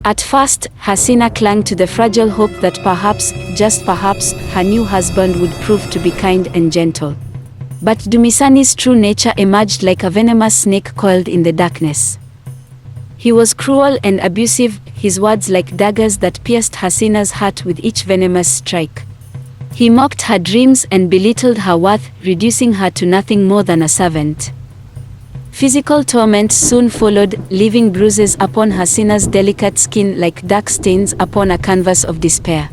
At first, Hasina clung to the fragile hope that perhaps, just perhaps, her new husband would prove to be kind and gentle. But Dumisani's true nature emerged like a venomous snake coiled in the darkness. He was cruel and abusive, his words like daggers that pierced Hasina's heart with each venomous strike. He mocked her dreams and belittled her worth, reducing her to nothing more than a servant. Physical torment soon followed, leaving bruises upon Hasina's delicate skin like dark stains upon a canvas of despair.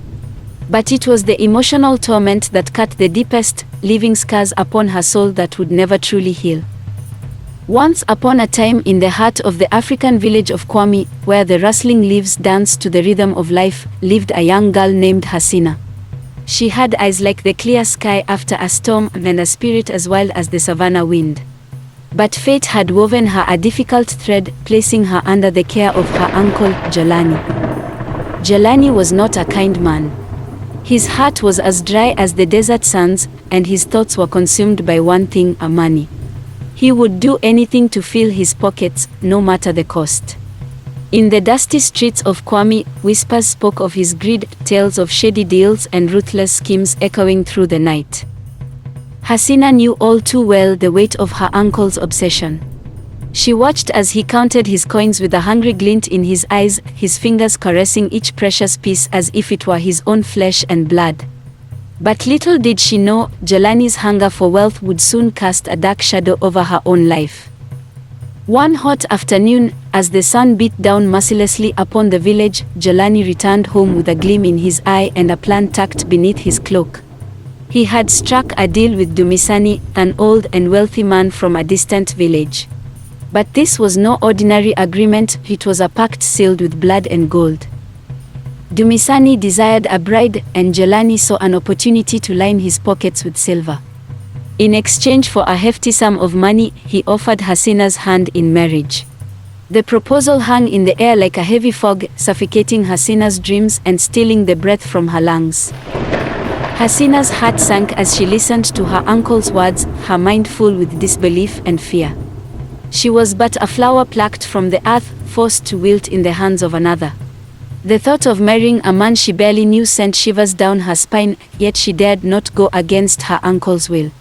But it was the emotional torment that cut the deepest, leaving scars upon her soul that would never truly heal. Once upon a time in the heart of the African village of Kwami, where the rustling leaves danced to the rhythm of life, lived a young girl named Hasina. She had eyes like the clear sky after a storm and a spirit as wild as the savannah wind. But fate had woven her a difficult thread, placing her under the care of her uncle, Jelani. Jelani was not a kind man. His heart was as dry as the desert sands, and his thoughts were consumed by one thing, money. He would do anything to fill his pockets, no matter the cost. In the dusty streets of Kwami, whispers spoke of his greed, tales of shady deals and ruthless schemes echoing through the night. Hasina knew all too well the weight of her uncle's obsession. She watched as he counted his coins with a hungry glint in his eyes, his fingers caressing each precious piece as if it were his own flesh and blood. But little did she know, Jelani's hunger for wealth would soon cast a dark shadow over her own life. One hot afternoon, as the sun beat down mercilessly upon the village, Jelani returned home with a gleam in his eye and a plan tucked beneath his cloak. He had struck a deal with Dumisani, an old and wealthy man from a distant village. But this was no ordinary agreement, it was a pact sealed with blood and gold. Dumisani desired a bride, and Jelani saw an opportunity to line his pockets with silver. In exchange for a hefty sum of money, he offered Hasina's hand in marriage. The proposal hung in the air like a heavy fog, suffocating Hasina's dreams and stealing the breath from her lungs. Hasina's heart sank as she listened to her uncle's words, her mind full with disbelief and fear. She was but a flower plucked from the earth, forced to wilt in the hands of another. The thought of marrying a man she barely knew sent shivers down her spine, yet she dared not go against her uncle's will.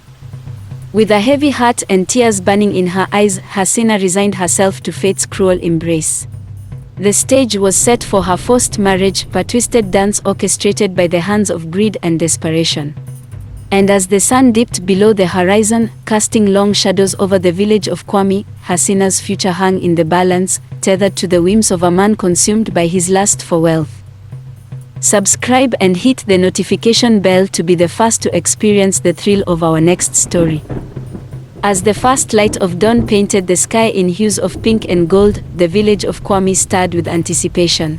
With a heavy heart and tears burning in her eyes, Hasina resigned herself to fate's cruel embrace. The stage was set for her forced marriage, a twisted dance orchestrated by the hands of greed and desperation. And as the sun dipped below the horizon, casting long shadows over the village of Kwami, Hasina's future hung in the balance, tethered to the whims of a man consumed by his lust for wealth. Subscribe and hit the notification bell to be the first to experience the thrill of our next story. As the first light of dawn painted the sky in hues of pink and gold, the village of Kwami stirred with anticipation.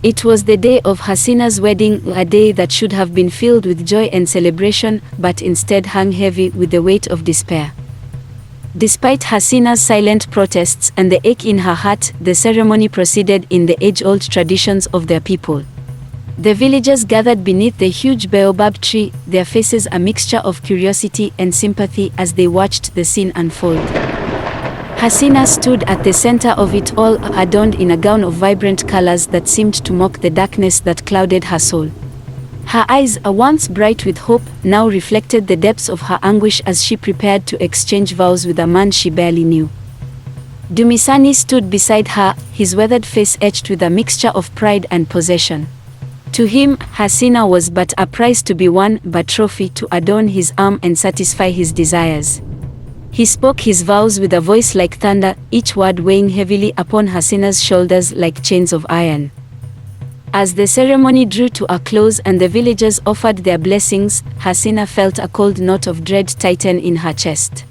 It was the day of Hasina's wedding, a day that should have been filled with joy and celebration, but instead hung heavy with the weight of despair. Despite Hasina's silent protests and the ache in her heart, the ceremony proceeded in the age-old traditions of their people. The villagers gathered beneath the huge baobab tree, their faces a mixture of curiosity and sympathy as they watched the scene unfold. Hasina stood at the center of it all, adorned in a gown of vibrant colors that seemed to mock the darkness that clouded her soul. Her eyes, once bright with hope, now reflected the depths of her anguish as she prepared to exchange vows with a man she barely knew. Dumisani stood beside her, his weathered face etched with a mixture of pride and possession. To him, Hasina was but a prize to be won, but trophy to adorn his arm and satisfy his desires. He spoke his vows with a voice like thunder, each word weighing heavily upon Hasina's shoulders like chains of iron. As the ceremony drew to a close and the villagers offered their blessings, Hasina felt a cold knot of dread tighten in her chest.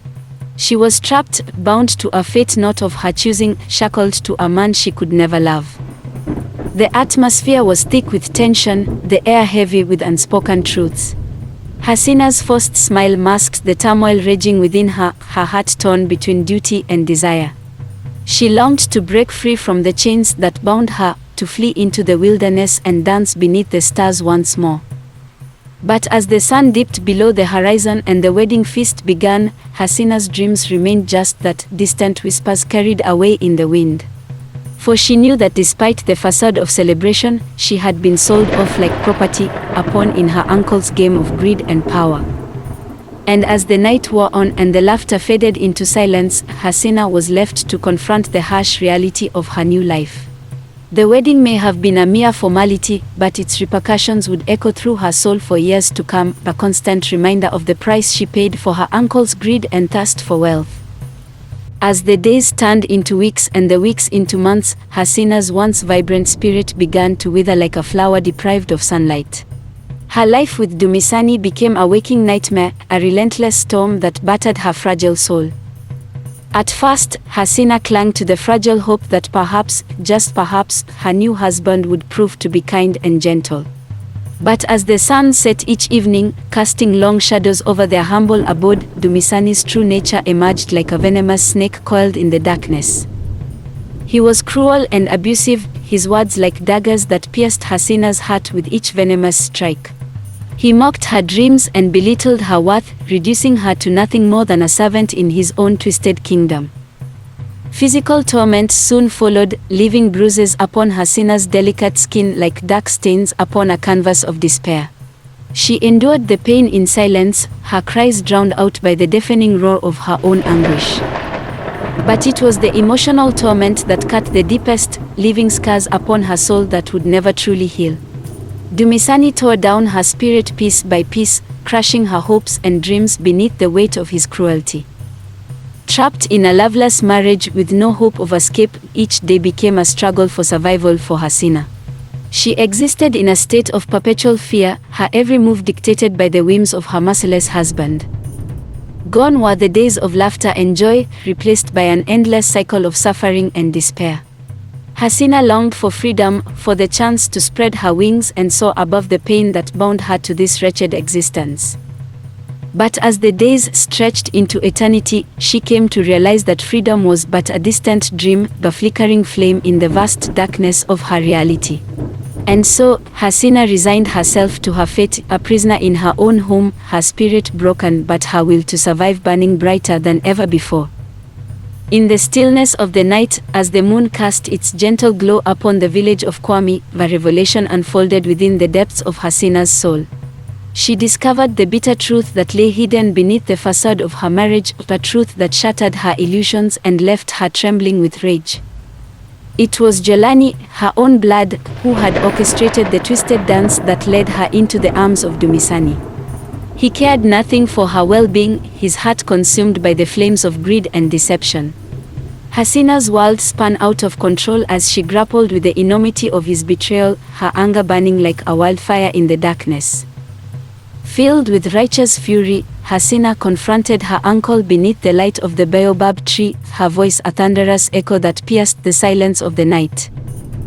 She was trapped, bound to a fate not of her choosing, shackled to a man she could never love. The atmosphere was thick with tension, the air heavy with unspoken truths. Hasina's forced smile masked the turmoil raging within her, her heart torn between duty and desire. She longed to break free from the chains that bound her, to flee into the wilderness and dance beneath the stars once more. But as the sun dipped below the horizon and the wedding feast began, Hasina's dreams remained just that, distant whispers carried away in the wind. For she knew that despite the facade of celebration, she had been sold off like property, a pawn in her uncle's game of greed and power. And as the night wore on and the laughter faded into silence, Hasina was left to confront the harsh reality of her new life. The wedding may have been a mere formality, but its repercussions would echo through her soul for years to come, a constant reminder of the price she paid for her uncle's greed and thirst for wealth. As the days turned into weeks and the weeks into months, Hasina's once vibrant spirit began to wither like a flower deprived of sunlight. Her life with Dumisani became a waking nightmare, a relentless storm that battered her fragile soul. At first, Hasina clung to the fragile hope that perhaps, just perhaps, her new husband would prove to be kind and gentle. But as the sun set each evening, casting long shadows over their humble abode, Dumisani's true nature emerged like a venomous snake coiled in the darkness. He was cruel and abusive, his words like daggers that pierced Hasina's heart with each venomous strike. He mocked her dreams and belittled her worth, reducing her to nothing more than a servant in his own twisted kingdom. Physical torment soon followed, leaving bruises upon Hasina's delicate skin like dark stains upon a canvas of despair. She endured the pain in silence, her cries drowned out by the deafening roar of her own anguish. But it was the emotional torment that cut the deepest, leaving scars upon her soul that would never truly heal. Dumisani tore down her spirit piece by piece, crushing her hopes and dreams beneath the weight of his cruelty. Trapped in a loveless marriage with no hope of escape, each day became a struggle for survival for Hasina. She existed in a state of perpetual fear, her every move dictated by the whims of her merciless husband. Gone were the days of laughter and joy, replaced by an endless cycle of suffering and despair. Hasina longed for freedom, for the chance to spread her wings and soar above the pain that bound her to this wretched existence. But as the days stretched into eternity, she came to realize that freedom was but a distant dream, a flickering flame in the vast darkness of her reality. And so, Hasina resigned herself to her fate, a prisoner in her own home, her spirit broken but her will to survive burning brighter than ever before. In the stillness of the night, as the moon cast its gentle glow upon the village of Kwami, a revelation unfolded within the depths of Hasina's soul. She discovered the bitter truth that lay hidden beneath the facade of her marriage, a truth that shattered her illusions and left her trembling with rage. It was Jelani, her own blood, who had orchestrated the twisted dance that led her into the arms of Dumisani. He cared nothing for her well-being, his heart consumed by the flames of greed and deception. Hasina's world spun out of control as she grappled with the enormity of his betrayal, her anger burning like a wildfire in the darkness. Filled with righteous fury, Hasina confronted her uncle beneath the light of the baobab tree, her voice a thunderous echo that pierced the silence of the night.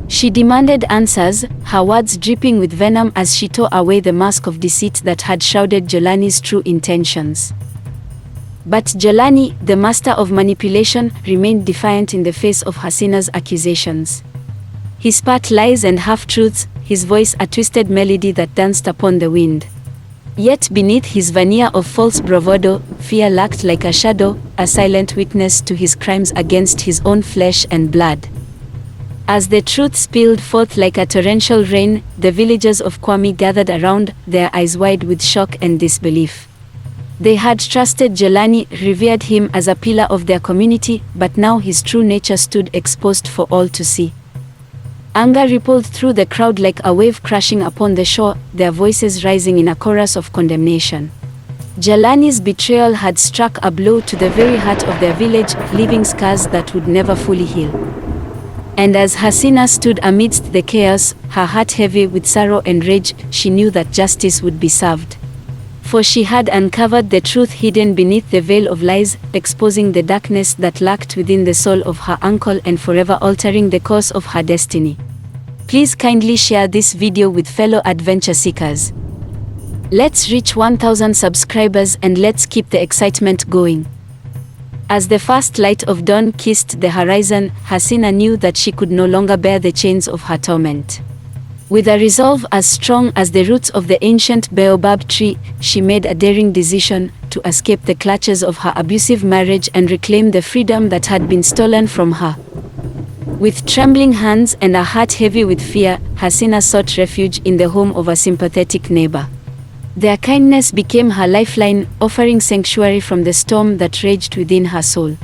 She demanded answers, her words dripping with venom as she tore away the mask of deceit that had shrouded Jelani's true intentions. But Jelani, the master of manipulation, remained defiant in the face of Hasina's accusations. He spat lies and half-truths, his voice a twisted melody that danced upon the wind. Yet beneath his veneer of false bravado, fear lurked like a shadow, a silent witness to his crimes against his own flesh and blood. As the truth spilled forth like a torrential rain, the villagers of Kwami gathered around, their eyes wide with shock and disbelief. They had trusted Jelani, revered him as a pillar of their community, but now his true nature stood exposed for all to see. Anger rippled through the crowd like a wave crashing upon the shore, their voices rising in a chorus of condemnation. Jelani's betrayal had struck a blow to the very heart of their village, leaving scars that would never fully heal. And as Hasina stood amidst the chaos, her heart heavy with sorrow and rage, she knew that justice would be served. For she had uncovered the truth hidden beneath the veil of lies, exposing the darkness that lurked within the soul of her uncle and forever altering the course of her destiny. Please kindly share this video with fellow adventure seekers. Let's reach 1,000 subscribers and let's keep the excitement going. As the first light of dawn kissed the horizon, Hasina knew that she could no longer bear the chains of her torment. With a resolve as strong as the roots of the ancient baobab tree, she made a daring decision to escape the clutches of her abusive marriage and reclaim the freedom that had been stolen from her. With trembling hands and a heart heavy with fear, Hasina sought refuge in the home of a sympathetic neighbor. Their kindness became her lifeline, offering sanctuary from the storm that raged within her soul.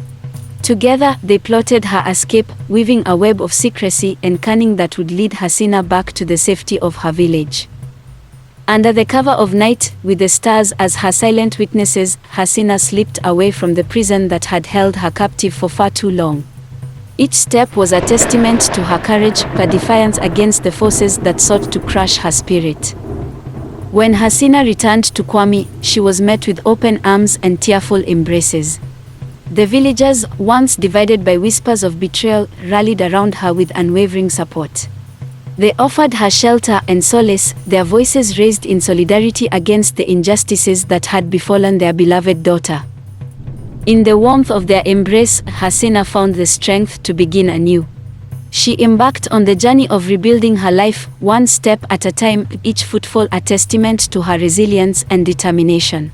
Together, they plotted her escape, weaving a web of secrecy and cunning that would lead Hasina back to the safety of her village. Under the cover of night, with the stars as her silent witnesses, Hasina slipped away from the prison that had held her captive for far too long. Each step was a testament to her courage, her defiance against the forces that sought to crush her spirit. When Hasina returned to Kwame, she was met with open arms and tearful embraces. The villagers, once divided by whispers of betrayal, rallied around her with unwavering support. They offered her shelter and solace, their voices raised in solidarity against the injustices that had befallen their beloved daughter. In the warmth of their embrace, Hasina found the strength to begin anew. She embarked on the journey of rebuilding her life, one step at a time, each footfall a testament to her resilience and determination.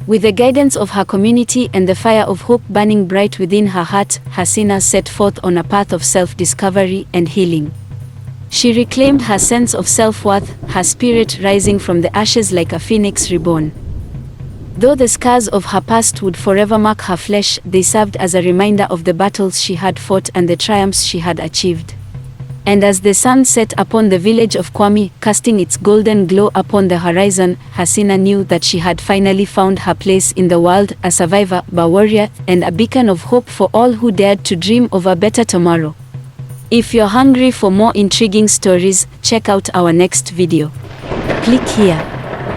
With the guidance of her community and the fire of hope burning bright within her heart, Hasina set forth on a path of self-discovery and healing. She reclaimed her sense of self-worth, her spirit rising from the ashes like a phoenix reborn. Though the scars of her past would forever mark her flesh, they served as a reminder of the battles she had fought and the triumphs she had achieved. And as the sun set upon the village of Kwame, casting its golden glow upon the horizon, Hasina knew that she had finally found her place in the world, a survivor, a warrior, and a beacon of hope for all who dared to dream of a better tomorrow. If you're hungry for more intriguing stories, check out our next video. Click here.